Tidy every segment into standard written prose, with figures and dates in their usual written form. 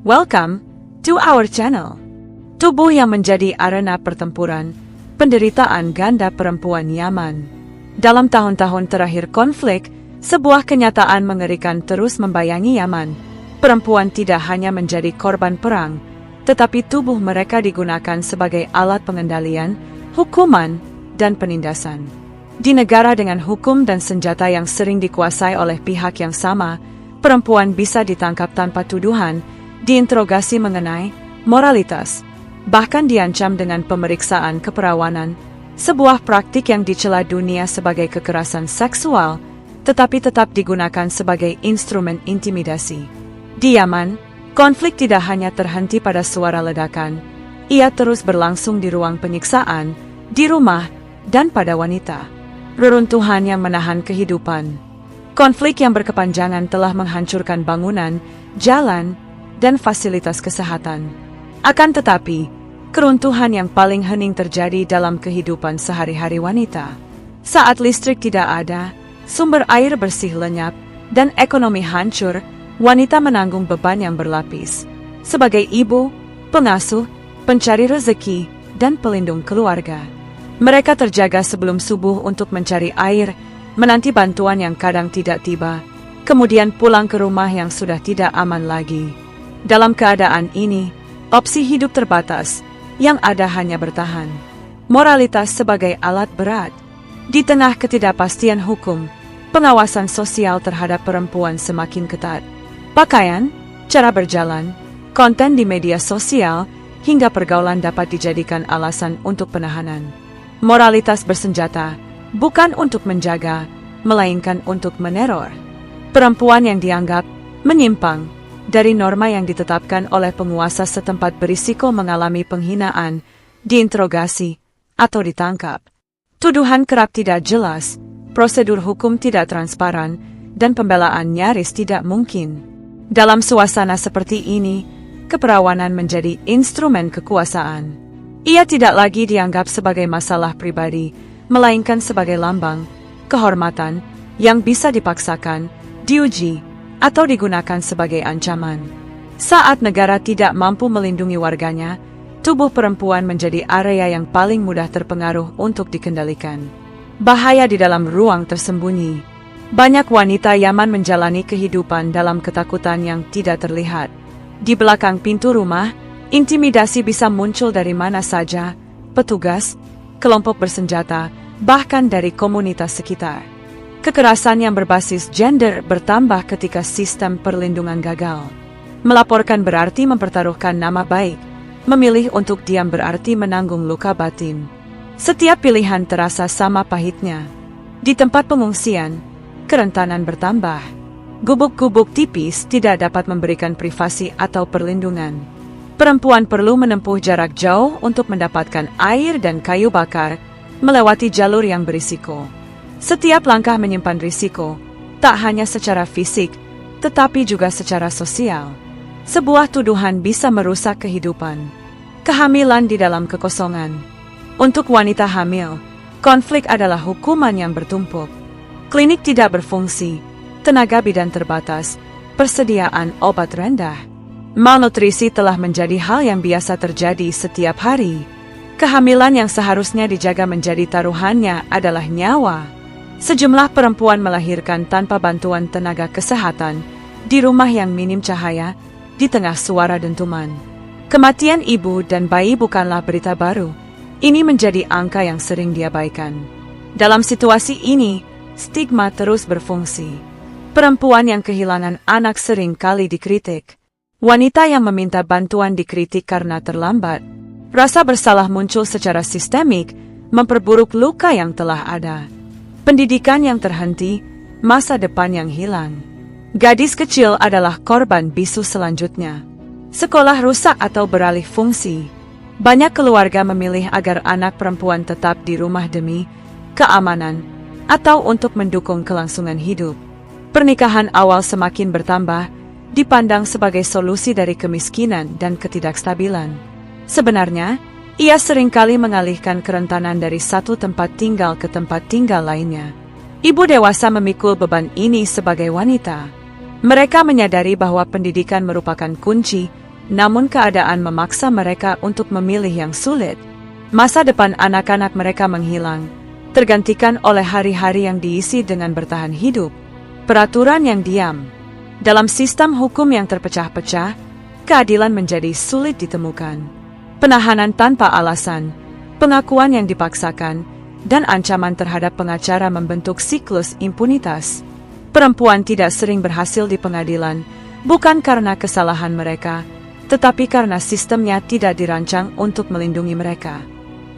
Welcome to our channel. Tubuh yang menjadi arena pertempuran, penderitaan ganda perempuan Yaman. Dalam tahun-tahun terakhir konflik, sebuah kenyataan mengerikan terus membayangi Yaman. Perempuan tidak hanya menjadi korban perang, tetapi tubuh mereka digunakan sebagai alat pengendalian, hukuman, dan penindasan. Di negara dengan hukum dan senjata yang sering dikuasai oleh pihak yang sama, perempuan bisa ditangkap tanpa tuduhan, diinterogasi mengenai moralitas, bahkan diancam dengan pemeriksaan keperawanan, sebuah praktik yang dicela dunia sebagai kekerasan seksual, tetapi tetap digunakan sebagai instrumen intimidasi. Di Yaman, konflik tidak hanya terhenti pada suara ledakan, ia terus berlangsung di ruang penyiksaan, di rumah, dan pada wanita. Reruntuhan yang menahan kehidupan. Konflik yang berkepanjangan telah menghancurkan bangunan, jalan, dan fasilitas kesehatan. Akan tetapi, keruntuhan yang paling hening terjadi dalam kehidupan sehari-hari wanita. Saat listrik tidak ada, sumber air bersih lenyap, dan ekonomi hancur, wanita menanggung beban yang berlapis. Sebagai ibu, pengasuh, pencari rezeki, dan pelindung keluarga. Mereka terjaga sebelum subuh untuk mencari air, menanti bantuan yang kadang tidak tiba, kemudian pulang ke rumah yang sudah tidak aman lagi. Dalam keadaan ini, opsi hidup terbatas, yang ada hanya bertahan. Moralitas sebagai alat berat. Di tengah ketidakpastian hukum, pengawasan sosial terhadap perempuan semakin ketat. Pakaian, cara berjalan, konten di media sosial, hingga pergaulan dapat dijadikan alasan untuk penahanan. Moralitas bersenjata, bukan untuk menjaga, melainkan untuk meneror. Perempuan yang dianggap menyimpang dari norma yang ditetapkan oleh penguasa setempat berisiko mengalami penghinaan, diinterogasi, atau ditangkap. Tuduhan kerap tidak jelas, prosedur hukum tidak transparan, dan pembelaan nyaris tidak mungkin. Dalam suasana seperti ini, keperawanan menjadi instrumen kekuasaan. Ia tidak lagi dianggap sebagai masalah pribadi, melainkan sebagai lambang, kehormatan, yang bisa dipaksakan, diuji, atau digunakan sebagai ancaman. Saat negara tidak mampu melindungi warganya, tubuh perempuan menjadi area yang paling mudah terpengaruh untuk dikendalikan. Bahaya di dalam ruang tersembunyi. Banyak wanita Yaman menjalani kehidupan dalam ketakutan yang tidak terlihat. Di belakang pintu rumah, intimidasi bisa muncul dari mana saja, petugas, kelompok bersenjata, bahkan dari komunitas sekitar. Kekerasan yang berbasis gender bertambah ketika sistem perlindungan gagal. Melaporkan berarti mempertaruhkan nama baik. Memilih untuk diam berarti menanggung luka batin. Setiap pilihan terasa sama pahitnya. Di tempat pengungsian, kerentanan bertambah. Gubuk-gubuk tipis tidak dapat memberikan privasi atau perlindungan. Perempuan perlu menempuh jarak jauh untuk mendapatkan air dan kayu bakar, melewati jalur yang berisiko. Setiap langkah menyimpan risiko, tak hanya secara fisik, tetapi juga secara sosial. Sebuah tuduhan bisa merusak kehidupan. Kehamilan di dalam kekosongan. Untuk wanita hamil, konflik adalah hukuman yang bertumpuk. Klinik tidak berfungsi, tenaga bidan terbatas, persediaan obat rendah. Malnutrisi telah menjadi hal yang biasa terjadi setiap hari. Kehamilan yang seharusnya dijaga menjadi taruhannya adalah nyawa. Sejumlah perempuan melahirkan tanpa bantuan tenaga kesehatan, di rumah yang minim cahaya, di tengah suara dentuman. Kematian ibu dan bayi bukanlah berita baru. Ini menjadi angka yang sering diabaikan. Dalam situasi ini, stigma terus berfungsi. Perempuan yang kehilangan anak sering kali dikritik. Wanita yang meminta bantuan dikritik karena terlambat. Rasa bersalah muncul secara sistemik, memperburuk luka yang telah ada. Pendidikan yang terhenti, masa depan yang hilang. Gadis kecil adalah korban bisu selanjutnya. Sekolah rusak atau beralih fungsi. Banyak keluarga memilih agar anak perempuan tetap di rumah demi keamanan atau untuk mendukung kelangsungan hidup. Pernikahan awal semakin bertambah, dipandang sebagai solusi dari kemiskinan dan ketidakstabilan. Sebenarnya, ia seringkali mengalihkan kerentanan dari satu tempat tinggal ke tempat tinggal lainnya. Ibu dewasa memikul beban ini sebagai wanita. Mereka menyadari bahwa pendidikan merupakan kunci, namun keadaan memaksa mereka untuk memilih yang sulit. Masa depan anak-anak mereka menghilang, tergantikan oleh hari-hari yang diisi dengan bertahan hidup. Peraturan yang diam. Dalam sistem hukum yang terpecah-pecah, keadilan menjadi sulit ditemukan. Penahanan tanpa alasan, pengakuan yang dipaksakan, dan ancaman terhadap pengacara membentuk siklus impunitas. Perempuan tidak sering berhasil di pengadilan, bukan karena kesalahan mereka, tetapi karena sistemnya tidak dirancang untuk melindungi mereka.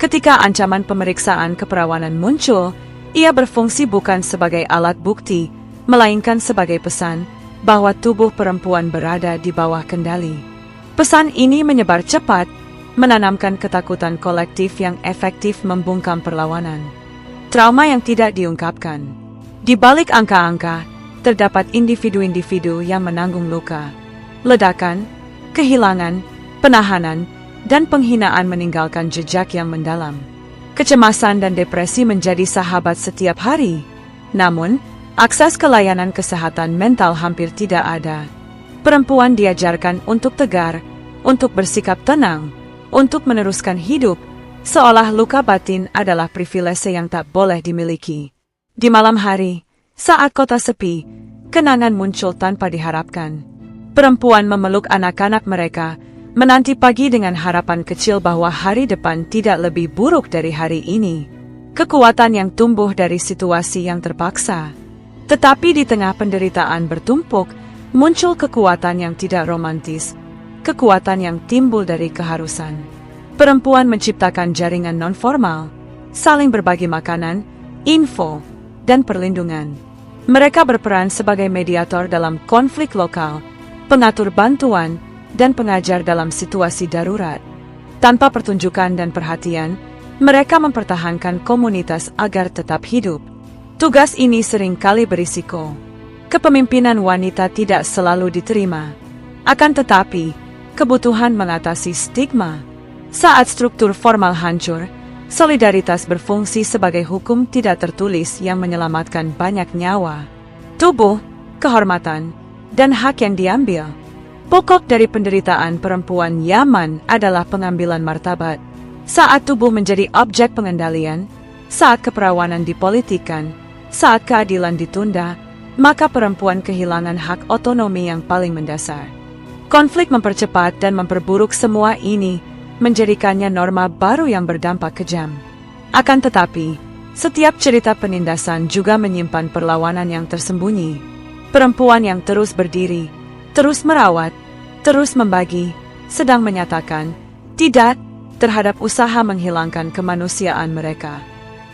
Ketika ancaman pemeriksaan keperawanan muncul, ia berfungsi bukan sebagai alat bukti, melainkan sebagai pesan bahwa tubuh perempuan berada di bawah kendali. Pesan ini menyebar cepat, menanamkan ketakutan kolektif yang efektif membungkam perlawanan. Trauma yang tidak diungkapkan. Di balik angka-angka, terdapat individu-individu yang menanggung luka, ledakan, kehilangan, penahanan, dan penghinaan meninggalkan jejak yang mendalam. Kecemasan dan depresi menjadi sahabat setiap hari. Namun, akses ke layanan kesehatan mental hampir tidak ada. Perempuan diajarkan untuk tegar, untuk bersikap tenang, untuk meneruskan hidup, seolah luka batin adalah privilese yang tak boleh dimiliki. Di malam hari, saat kota sepi, kenangan muncul tanpa diharapkan. Perempuan memeluk anak-anak mereka, menanti pagi dengan harapan kecil bahwa hari depan tidak lebih buruk dari hari ini. Kekuatan yang tumbuh dari situasi yang terpaksa. Tetapi di tengah penderitaan bertumpuk, muncul kekuatan yang tidak romantis, kekuatan yang timbul dari keharusan. Perempuan menciptakan jaringan non-formal, saling berbagi makanan, info, dan perlindungan. Mereka berperan sebagai mediator dalam konflik lokal, pengatur bantuan, dan pengajar dalam situasi darurat. Tanpa pertunjukan dan perhatian, mereka mempertahankan komunitas agar tetap hidup. Tugas ini seringkali berisiko. Kepemimpinan wanita tidak selalu diterima. Akan tetapi, kebutuhan mengatasi stigma. Saat struktur formal hancur, solidaritas berfungsi sebagai hukum tidak tertulis yang menyelamatkan banyak nyawa, tubuh, kehormatan, dan hak yang diambil. Pokok dari penderitaan perempuan Yaman adalah pengambilan martabat. Saat tubuh menjadi objek pengendalian, saat keperawanan dipolitikan, saat keadilan ditunda, maka perempuan kehilangan hak otonomi yang paling mendasar. Konflik mempercepat dan memperburuk semua ini, menjadikannya norma baru yang berdampak kejam. Akan tetapi, setiap cerita penindasan juga menyimpan perlawanan yang tersembunyi. Perempuan yang terus berdiri, terus merawat, terus membagi, sedang menyatakan tidak terhadap usaha menghilangkan kemanusiaan mereka.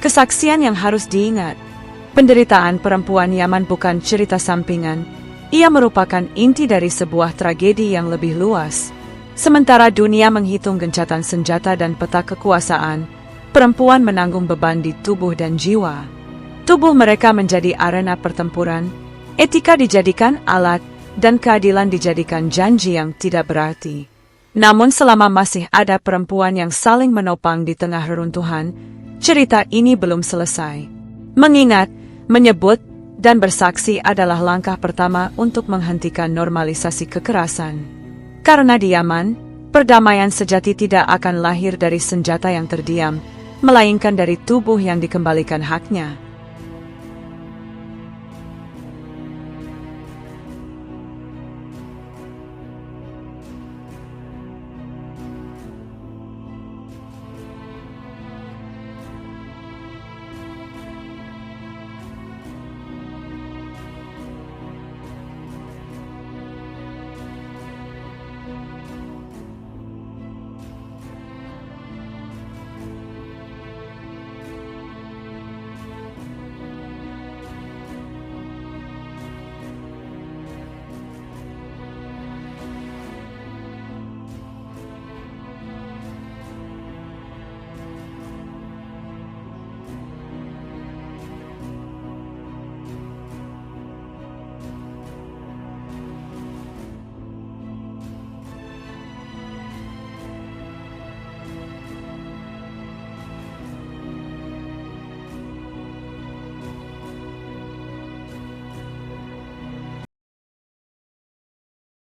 Kesaksian yang harus diingat. Penderitaan perempuan Yaman bukan cerita sampingan, ia merupakan inti dari sebuah tragedi yang lebih luas. Sementara dunia menghitung gencatan senjata dan peta kekuasaan, perempuan menanggung beban di tubuh dan jiwa. Tubuh mereka menjadi arena pertempuran, etika dijadikan alat, dan keadilan dijadikan janji yang tidak berarti. Namun selama masih ada perempuan yang saling menopang di tengah reruntuhan, cerita ini belum selesai. Mengingat, menyebut, dan bersaksi adalah langkah pertama untuk menghentikan normalisasi kekerasan. Karena di Yaman, perdamaian sejati tidak akan lahir dari senjata yang terdiam, melainkan dari tubuh yang dikembalikan haknya.